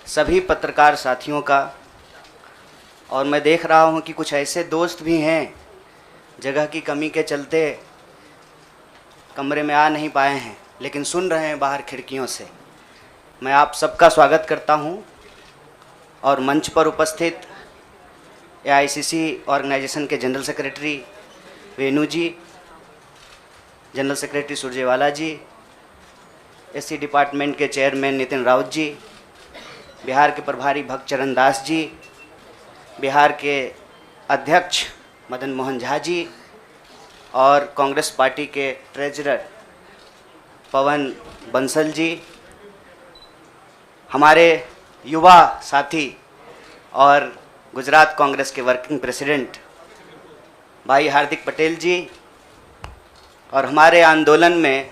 सभी पत्रकार साथियों का। और मैं देख रहा हूं कि कुछ ऐसे दोस्त भी हैं जगह की कमी के चलते कमरे में आ नहीं पाए हैं, लेकिन सुन रहे हैं बाहर खिड़कियों से। मैं आप सबका स्वागत करता हूं और मंच पर उपस्थित एआईसीसी ऑर्गेनाइजेशन के जनरल सेक्रेटरी वेणु जी, जनरल सेक्रेटरी सुरजेवाला जी, एससी डिपार्टमेंट के चेयरमैन नितिन राउत जी, बिहार के प्रभारी भक्त चरण दास जी, बिहार के अध्यक्ष मदन मोहन झा जी और कांग्रेस पार्टी के ट्रेजरर पवन बंसल जी, हमारे युवा साथी और गुजरात कांग्रेस के वर्किंग प्रेसिडेंट भाई हार्दिक पटेल जी, और हमारे आंदोलन में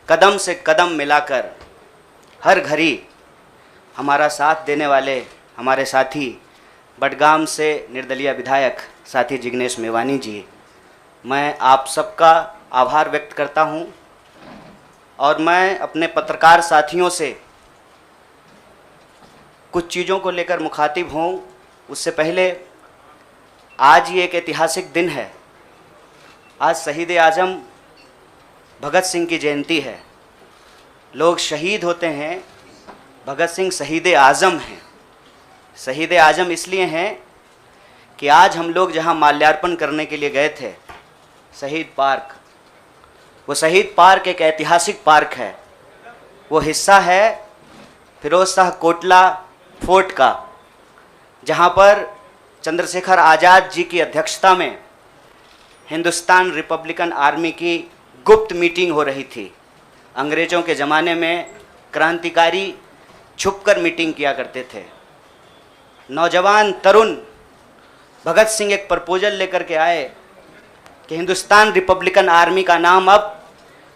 कदम से कदम मिलाकर हर घड़ी हमारा साथ देने वाले हमारे साथी बडगाम से निर्दलीय विधायक साथी जिग्नेश मेवानी जी, मैं आप सबका आभार व्यक्त करता हूं। और मैं अपने पत्रकार साथियों से कुछ चीज़ों को लेकर मुखातिब हूं। उससे पहले आज ये एक ऐतिहासिक दिन है। आज शहीद आज़म भगत सिंह की जयंती है। लोग शहीद होते हैं, भगत सिंह शहीद आज़म हैं। शहीद आज़म इसलिए हैं कि आज हम लोग जहां माल्यार्पण करने के लिए गए थे, शहीद पार्क, वो शहीद पार्क एक ऐतिहासिक पार्क है। वो हिस्सा है फिरोज शाह कोटला फोर्ट का, जहां पर चंद्रशेखर आज़ाद जी की अध्यक्षता में हिंदुस्तान रिपब्लिकन आर्मी की गुप्त मीटिंग हो रही थी। अंग्रेज़ों के ज़माने में क्रांतिकारी छुपकर मीटिंग किया करते थे। नौजवान तरुण भगत सिंह एक प्रपोजल लेकर के आए कि हिंदुस्तान रिपब्लिकन आर्मी का नाम अब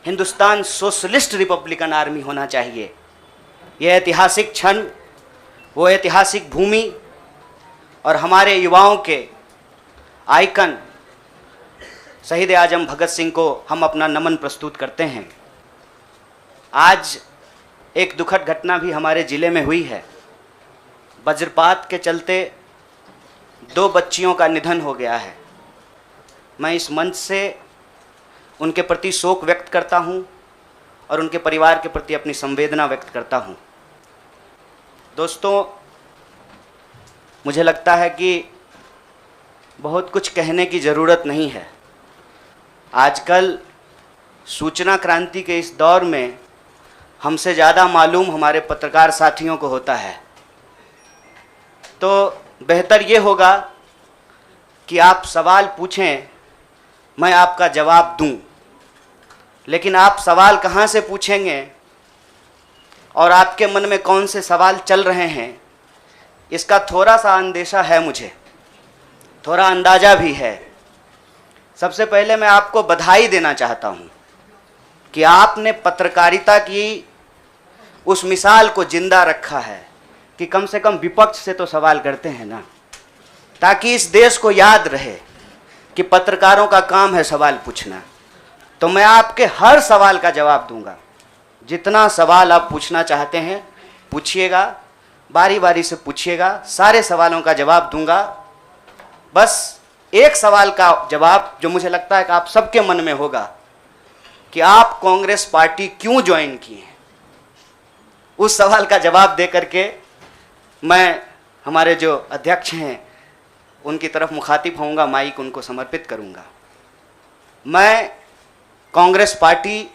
हिंदुस्तान सोशलिस्ट रिपब्लिकन आर्मी होना चाहिए। यह ऐतिहासिक क्षण, वो ऐतिहासिक भूमि और हमारे युवाओं के आइकन शहीद आज़म भगत सिंह को हम अपना नमन प्रस्तुत करते हैं। आज एक दुखद घटना भी हमारे ज़िले में हुई है। वज्रपात के चलते 2 बच्चियों का निधन हो गया है। मैं इस मंच से उनके प्रति शोक व्यक्त करता हूं और उनके परिवार के प्रति अपनी संवेदना व्यक्त करता हूं। दोस्तों, मुझे लगता है कि बहुत कुछ कहने की ज़रूरत नहीं है। आजकल सूचना क्रांति के इस दौर में हमसे ज़्यादा मालूम हमारे पत्रकार साथियों को होता है। तो बेहतर ये होगा कि आप सवाल पूछें, मैं आपका जवाब दूं। लेकिन आप सवाल कहाँ से पूछेंगे और आपके मन में कौन से सवाल चल रहे हैं, इसका थोड़ा सा अंदेशा है, मुझे थोड़ा अंदाज़ा भी है। सबसे पहले मैं आपको बधाई देना चाहता हूं कि आपने पत्रकारिता की उस मिसाल को जिंदा रखा है कि कम से कम विपक्ष से तो सवाल करते हैं ना, ताकि इस देश को याद रहे कि पत्रकारों का काम है सवाल पूछना। तो मैं आपके हर सवाल का जवाब दूंगा। जितना सवाल आप पूछना चाहते हैं पूछिएगा, बारी बारी से पूछिएगा, सारे सवालों का जवाब दूंगा। बस एक सवाल का जवाब जो मुझे लगता है कि आप सबके मन में होगा कि आप कांग्रेस पार्टी क्यों ज्वाइन किए हैं, उस सवाल का जवाब दे करके मैं हमारे जो अध्यक्ष हैं उनकी तरफ मुखातिब होऊंगा, माइक उनको समर्पित करूंगा। मैं कांग्रेस पार्टी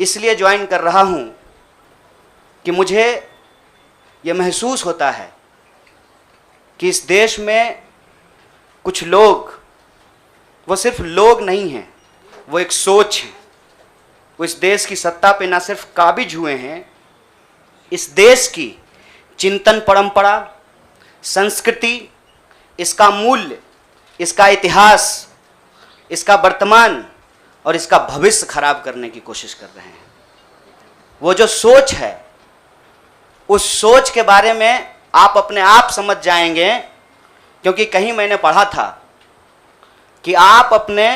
इसलिए ज्वाइन कर रहा हूं कि मुझे ये महसूस होता है कि इस देश में कुछ लोग, वो सिर्फ लोग नहीं हैं, वो एक सोच है। वो इस देश की सत्ता पे ना सिर्फ काबिज हुए हैं, इस देश की चिंतन परंपरा, संस्कृति, इसका मूल्य, इसका इतिहास, इसका वर्तमान और इसका भविष्य खराब करने की कोशिश कर रहे हैं। वो जो सोच है, उस सोच के बारे में आप अपने आप समझ जाएंगे, क्योंकि कहीं मैंने पढ़ा था कि आप अपने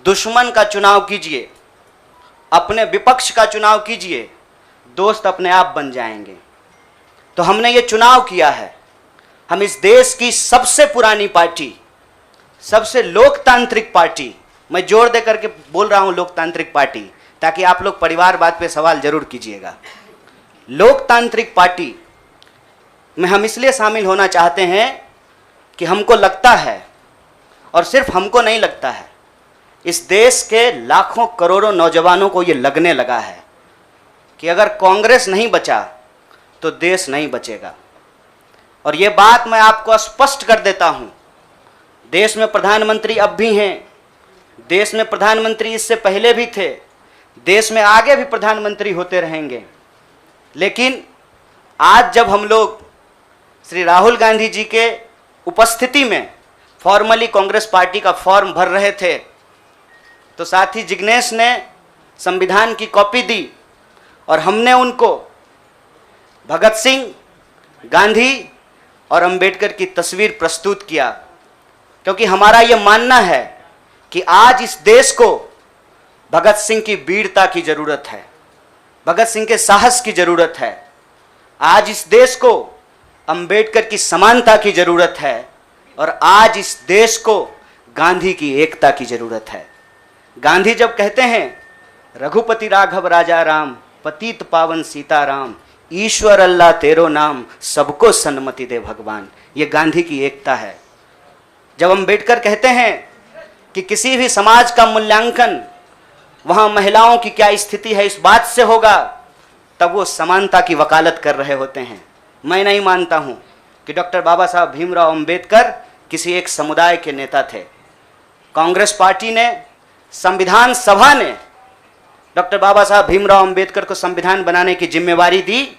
दुश्मन का चुनाव कीजिए, अपने विपक्ष का चुनाव कीजिए, दोस्त अपने आप बन जाएंगे। तो हमने ये चुनाव किया है। हम इस देश की सबसे पुरानी पार्टी, सबसे लोकतांत्रिक पार्टी, मैं जोर दे करके बोल रहा हूं लोकतांत्रिक पार्टी, ताकि आप लोग परिवारवाद पे सवाल जरूर कीजिएगा। लोकतांत्रिक पार्टी में हम इसलिए शामिल होना चाहते हैं कि हमको लगता है, और सिर्फ हमको नहीं लगता है, इस देश के लाखों करोड़ों नौजवानों को ये लगने लगा है कि अगर कांग्रेस नहीं बचा तो देश नहीं बचेगा। और ये बात मैं आपको स्पष्ट कर देता हूं, देश में प्रधानमंत्री अब भी हैं, देश में प्रधानमंत्री इससे पहले भी थे, देश में आगे भी प्रधानमंत्री होते रहेंगे। लेकिन आज जब हम लोग श्री राहुल गांधी जी के उपस्थिति में फॉर्मली कांग्रेस पार्टी का फॉर्म भर रहे थे, तो साथी जिग्नेश ने संविधान की कॉपी दी और हमने उनको भगत सिंह, गांधी और अंबेडकर की तस्वीर प्रस्तुत किया, क्योंकि हमारा यह मानना है कि आज इस देश को भगत सिंह की वीरता की जरूरत है, भगत सिंह के साहस की जरूरत है। आज इस देश को अंबेडकर की समानता की जरूरत है, और आज इस देश को गांधी की एकता की जरूरत है। गांधी जब कहते हैं रघुपति राघव राजा राम, पतित पावन सीताराम, ईश्वर अल्लाह तेरो नाम, सबको सन्मति दे भगवान, ये गांधी की एकता है। जब अंबेडकर कहते हैं कि किसी भी समाज का मूल्यांकन वहां महिलाओं की क्या स्थिति है इस बात से होगा, तब वो समानता की वकालत कर रहे होते हैं। मैं नहीं मानता हूं कि डॉक्टर बाबा साहब भीमराव अंबेडकर किसी एक समुदाय के नेता थे। कांग्रेस पार्टी ने, संविधान सभा ने डॉक्टर बाबा साहब भीमराव अंबेडकर को संविधान बनाने की जिम्मेवारी दी,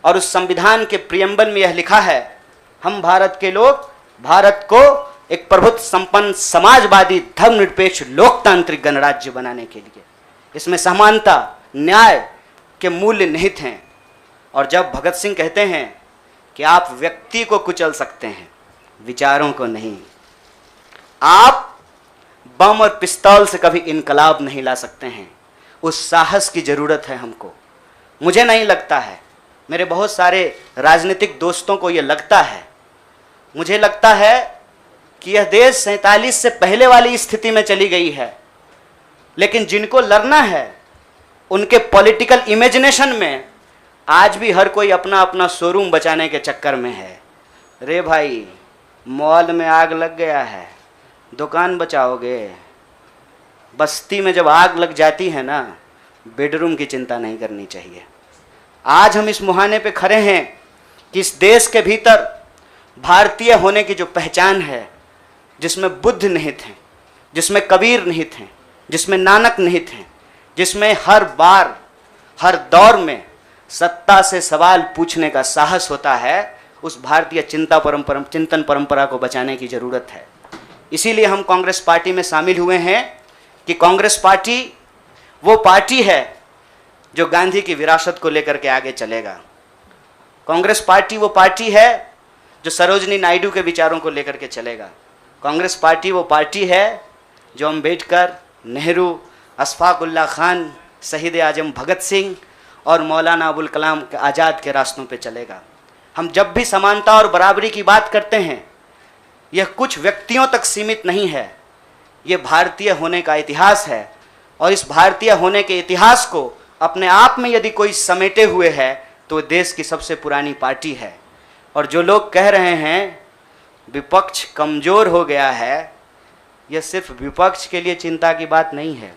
और उस संविधान के प्रियम्बल में यह लिखा है, हम भारत के लोग भारत को एक प्रभुत्व संपन्न समाजवादी धर्मनिरपेक्ष लोकतांत्रिक गणराज्य बनाने के लिए, इसमें समानता न्याय के मूल्य निहित हैं। और जब भगत सिंह कहते हैं कि आप व्यक्ति को कुचल सकते हैं, विचारों को नहीं, आप बम और पिस्तौल से कभी इनकलाब नहीं ला सकते हैं, उस साहस की जरूरत है हमको। मुझे नहीं लगता है, मेरे बहुत सारे राजनीतिक दोस्तों को यह लगता है, मुझे लगता है कि यह देश 47 से पहले वाली स्थिति में चली गई है। लेकिन जिनको लड़ना है उनके पॉलिटिकल इमेजिनेशन में आज भी हर कोई अपना अपना शोरूम बचाने के चक्कर में है। रे भाई, मॉल में आग लग गया है, दुकान बचाओगे? बस्ती में जब आग लग जाती है ना, बेडरूम की चिंता नहीं करनी चाहिए। आज हम इस मुहाने पे खड़े हैं कि इस देश के भीतर भारतीय होने की जो पहचान है, जिसमें बुद्ध निहित हैं, जिसमें कबीर निहित हैं, जिसमें नानक निहित हैं, जिसमें हर बार हर दौर में सत्ता से सवाल पूछने का साहस होता है, उस भारतीय चिंतन परंपरा को बचाने की जरूरत है। इसीलिए हम कांग्रेस पार्टी में शामिल हुए हैं कि कांग्रेस पार्टी वो पार्टी है जो गांधी की विरासत को लेकर के आगे चलेगा। कांग्रेस पार्टी वो पार्टी है जो सरोजनी नायडू के विचारों को लेकर के चलेगा। कांग्रेस पार्टी वो पार्टी है जो अंबेडकर, नेहरू, अशफाक उल्लाह खान, शहीद आजम भगत सिंह और मौलाना अबुल कलाम आज़ाद के रास्तों पे चलेगा। हम जब भी समानता और बराबरी की बात करते हैं, यह कुछ व्यक्तियों तक सीमित नहीं है, यह भारतीय होने का इतिहास है। और इस भारतीय होने के इतिहास को अपने आप में यदि कोई समेटे हुए है तो देश की सबसे पुरानी पार्टी है। और जो लोग कह रहे हैं विपक्ष कमज़ोर हो गया है, यह सिर्फ विपक्ष के लिए चिंता की बात नहीं है।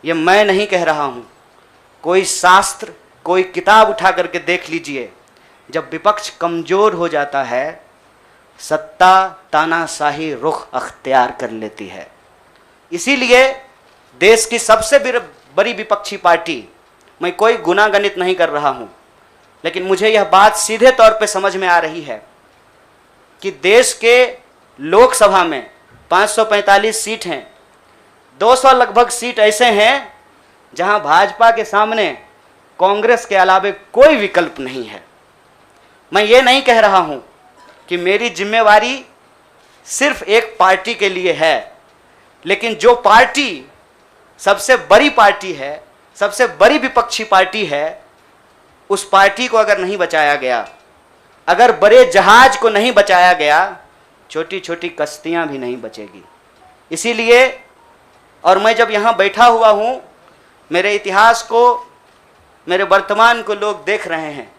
यह मैं नहीं कह रहा हूँ, कोई शास्त्र, कोई किताब उठा करके देख लीजिए। जब विपक्ष कमज़ोर हो जाता है, सत्ता तानाशाही रुख अख्तियार कर लेती है। इसीलिए देश की सबसे बड़ी विपक्षी पार्टी, मैं कोई गुनागणित नहीं कर रहा हूँ, लेकिन मुझे यह बात सीधे तौर पे समझ में आ रही है कि देश के लोकसभा में 545 सीट हैं, 200 लगभग सीट ऐसे हैं जहां भाजपा के सामने कांग्रेस के अलावे कोई विकल्प नहीं है। मैं ये नहीं कह रहा हूं कि मेरी जिम्मेवारी सिर्फ एक पार्टी के लिए है, लेकिन जो पार्टी सबसे बड़ी पार्टी है, सबसे बड़ी विपक्षी पार्टी है, उस पार्टी को अगर नहीं बचाया गया, अगर बड़े जहाज को नहीं बचाया गया, छोटी छोटी कश्तियां भी नहीं बचेगी। इसीलिए, और मैं जब यहाँ बैठा हुआ हूँ, मेरे इतिहास को, मेरे वर्तमान को लोग देख रहे हैं।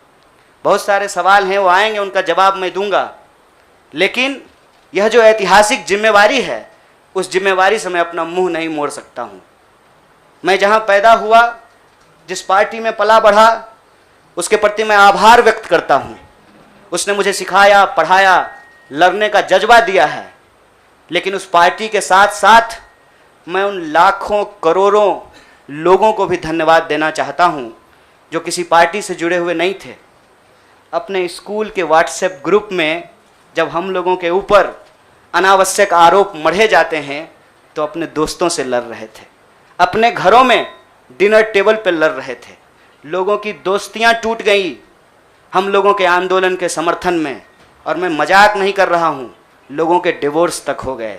बहुत सारे सवाल हैं, वो आएंगे, उनका जवाब मैं दूंगा। लेकिन यह जो ऐतिहासिक जिम्मेवारी है, उस जिम्मेवारी से मैं अपना मुंह नहीं मोड़ सकता हूँ। मैं जहाँ पैदा हुआ, जिस पार्टी में पला बढ़ा, उसके प्रति मैं आभार व्यक्त करता हूँ। उसने मुझे सिखाया, पढ़ाया, लड़ने का जज्बा दिया है। लेकिन उस पार्टी के साथ साथ मैं उन लाखों करोड़ों लोगों को भी धन्यवाद देना चाहता हूँ जो किसी पार्टी से जुड़े हुए नहीं थे। अपने स्कूल के व्हाट्सएप ग्रुप में जब हम लोगों के ऊपर अनावश्यक आरोप मढ़े जाते हैं तो अपने दोस्तों से लड़ रहे थे, अपने घरों में डिनर टेबल पर लड़ रहे थे। लोगों की दोस्तियां टूट गई हम लोगों के आंदोलन के समर्थन में, और मैं मजाक नहीं कर रहा हूं, लोगों के डिवोर्स तक हो गए।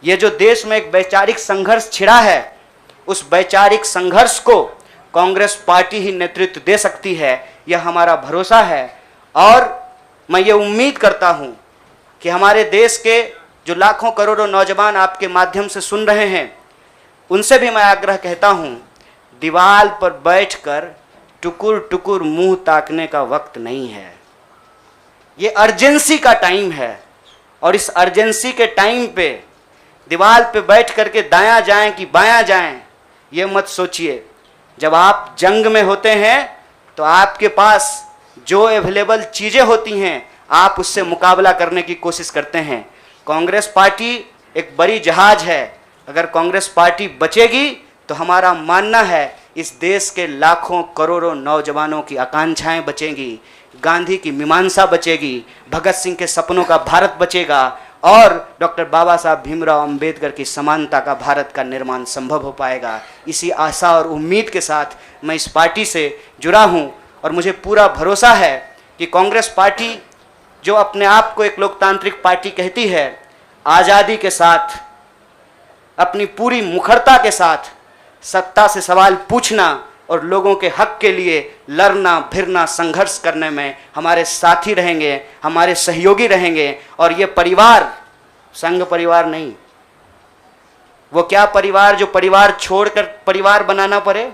ये जो देश में एक वैचारिक संघर्ष छिड़ा है, उस वैचारिक संघर्ष को कांग्रेस पार्टी ही नेतृत्व दे सकती है, यह हमारा भरोसा है। और मैं ये उम्मीद करता हूँ कि हमारे देश के जो लाखों करोड़ों नौजवान आपके माध्यम से सुन रहे हैं, उनसे भी मैं आग्रह कहता हूँ, दीवार पर बैठकर टुकुर टुकुर मुंह ताकने का वक्त नहीं है। ये अर्जेंसी का टाइम है, और इस अर्जेंसी के टाइम पे दीवार पे बैठ करके दायां जाएं कि बायां जाएं, ये मत सोचिए। जब आप जंग में होते हैं तो आपके पास जो अवेलेबल चीज़ें होती हैं, आप उससे मुकाबला करने की कोशिश करते हैं। कांग्रेस पार्टी एक बड़ी जहाज है। अगर कांग्रेस पार्टी बचेगी तो हमारा मानना है इस देश के लाखों करोड़ों नौजवानों की आकांक्षाएं बचेंगी, गांधी की मीमांसा बचेगी, भगत सिंह के सपनों का भारत बचेगा, और डॉक्टर बाबा साहब भीमराव अंबेडकर की समानता का भारत का निर्माण संभव हो पाएगा। इसी आशा और उम्मीद के साथ मैं इस पार्टी से जुड़ा हूं, और मुझे पूरा भरोसा है कि कांग्रेस पार्टी जो अपने आप को एक लोकतांत्रिक पार्टी कहती है, आज़ादी के साथ, अपनी पूरी मुखरता के साथ सत्ता से सवाल पूछना और लोगों के हक के लिए लड़ना भिड़ना संघर्ष करने में हमारे साथी रहेंगे, हमारे सहयोगी रहेंगे। और ये परिवार संघ परिवार नहीं, वो क्या परिवार जो परिवार छोड़कर परिवार बनाना पड़े,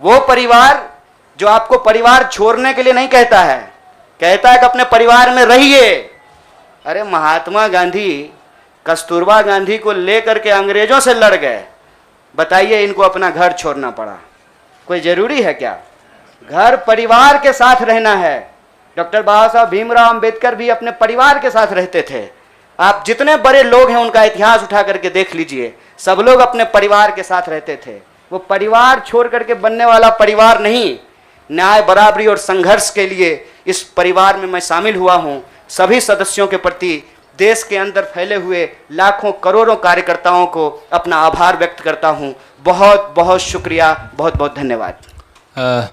वो परिवार जो आपको परिवार छोड़ने के लिए नहीं कहता है, कहता है कि अपने परिवार में रहिए। अरे महात्मा गांधी कस्तूरबा गांधी को लेकर के अंग्रेजों से लड़ गए, बताइए इनको अपना घर छोड़ना पड़ा। कोई जरूरी है क्या? घर परिवार के साथ रहना है। डॉक्टर बाबा साहब भीमराव अंबेडकर भी अपने परिवार के साथ रहते थे। आप जितने बड़े लोग हैं उनका इतिहास उठा करके देख लीजिए, सब लोग अपने परिवार के साथ रहते थे। वो परिवार छोड़ करके बनने वाला परिवार नहीं। न्याय, बराबरी और संघर्ष के लिए इस परिवार में मैं शामिल हुआ हूं। सभी सदस्यों के प्रति, देश के अंदर फैले हुए लाखों करोड़ों कार्यकर्ताओं को अपना आभार व्यक्त करता हूं। बहुत बहुत शुक्रिया, बहुत बहुत धन्यवाद।